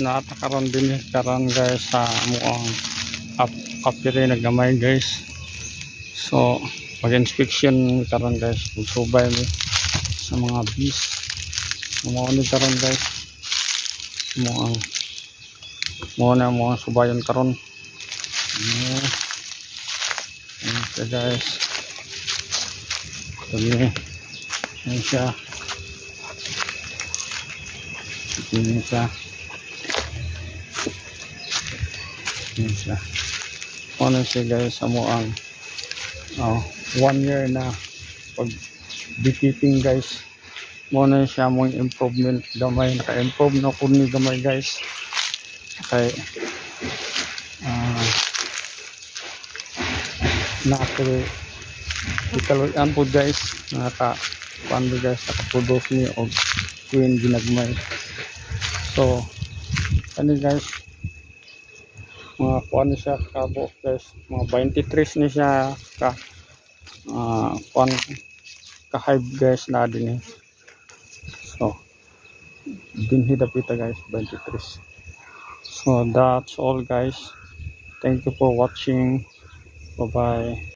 natakaron din karon guys sa muang apire nagamay guys. So pag-inspection karon guys, magsubay mi sa mga bees. Mo ni karon guys. Mo na subayon karon. Okay guys. Ini siya. Ini siya. Ano siya guys, amuang 1 year na pag beekeeping guys. Muna siya mong improvement gamay, naka-improve na ko ni gamay guys. Okay. Ikaloyan po guys, naka-pando guys, naka-produce ni og queen ginagmay. So ano guys, mga kuan siya kabo guys, mga 23 ni siya ka kuan ka-hive guys na din. So dinhi dapita guys 23. So that's all guys. Thank you for watching. Bye bye.